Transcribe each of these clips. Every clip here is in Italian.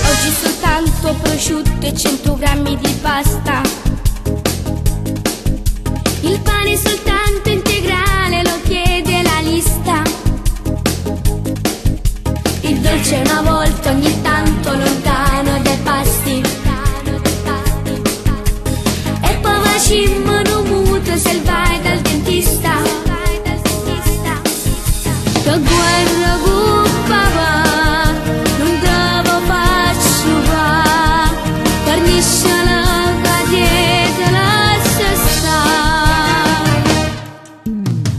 Oggi soltanto prosciutto e 100 grammi di pasta. Il pane soltanto integrale, lo chiede la lista. Il dolce una volta ogni tanto, lontano dai pasti. E poi facciamo un muto se vai dal dentista. Che guerra con papà, non te lo faccio va. Guarnisce la dieta, lascia stare.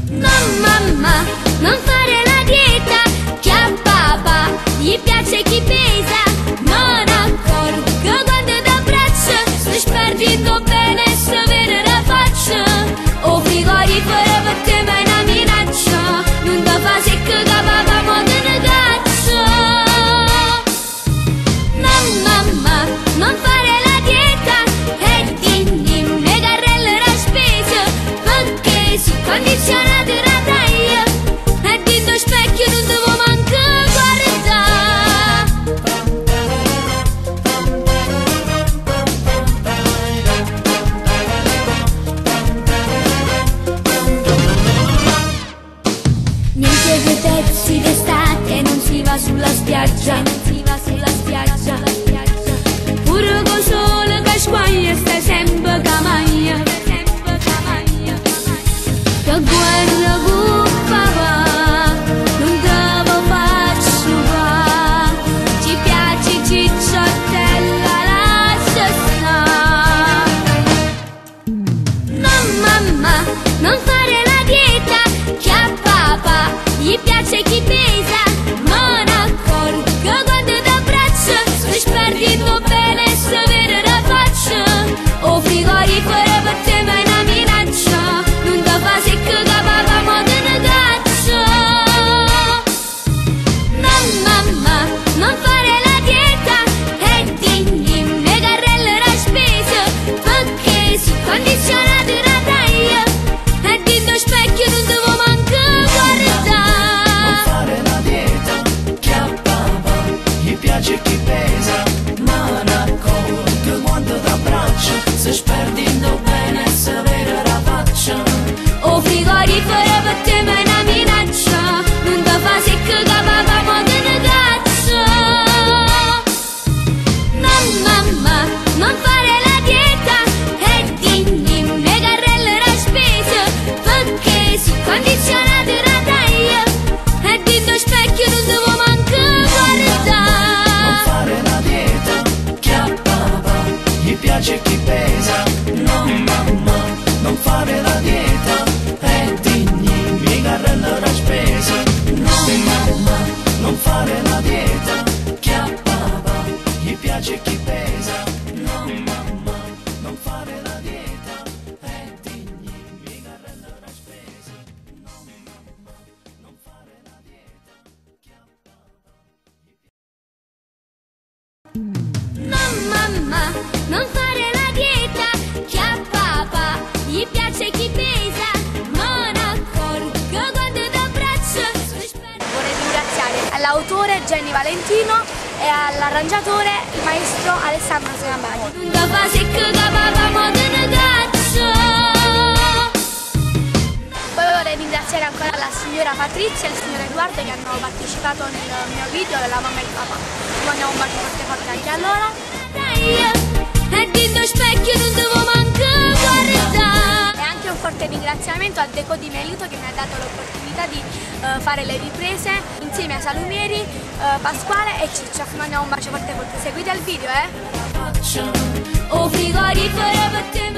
No mamma, non fare la dieta, che a papà gli piace chi pesa. Non accorgo quando t'abbraccio, sto sperdendo bene se vede la faccia. O frigorifero per te ma è una minaccia, non te fa secco che papà mo te ne caccia. No mamma, non fare la dieta e dimmi me carrelle la spesa, perché si condiziona di la taglia e dentro specchio non devo manco guardare. Niente due pezzi d'estate, non si va sulla spiaggia, non si va sulla spiaggia. Pure con sole che squaglia, stai sempre camaglia. Che guerra con papà, non te lo faccio va. Ci piace cicciottella, lascia stare. No mamma, non fare la dieta, che a papà gli piace chi pesa. Non accorgo quando t'abbraccio, sto sperdendo bene se vede la faccia. O frigorifero per te ma è una minaccia, non te fa secco che papà mo te ne caccia. No mamma, non fare la dieta e dimmi me carrelle la spesa, perché si condiziona di la taglia e dentro specchio non devo manco guardare. Fare la dieta, che a papà gli piace chi pesa. Ma non accorgo quando t'abbraccio, se sperdendo bene se vede la faccia. O frigorifero per te ma è una minaccia, non te fa secco che papà mo te ne caccia. No mamma, non fare la dieta e dimmi me carrelle la spesa, perché si condiziona di la taglia e dentro specchio non devo manco guardare. Fare la dieta, che a papà gli piace chi pesa. No mamma, non fare la dieta e digni mi carrello la spesa. No mamma, non fare la dieta, che a papà gli piace chi pesa. No mamma, non fare la dieta e digni mi carrello la spesa. No mamma, non fare la dieta, che a papà gli piace. No mamma, non fare la dieta, che a papà gli piace chi pesa. Non accorgo quando t'abbraccio. Vorrei ringraziare l'autore Gianni Valentino e all'arrangiatore il maestro Alessandro Segambani. Non te fa secco che papà mo te ne caccia. Poi vorrei ringraziare ancora la signora Patrizia e il signor Edoardo che hanno partecipato nel mio video della mamma e il papà. Vi mandiamo un bacio forte forte anche a loro. E dentro specchio non devo manco guardare. E anche un forte ringraziamento al Deco di Melito che mi ha dato l'opportunità di fare le riprese insieme a Salumieri, Pasquale e Ciccia. Vi mandiamo un bacio forte forte. Seguite il video, O frigorifero per te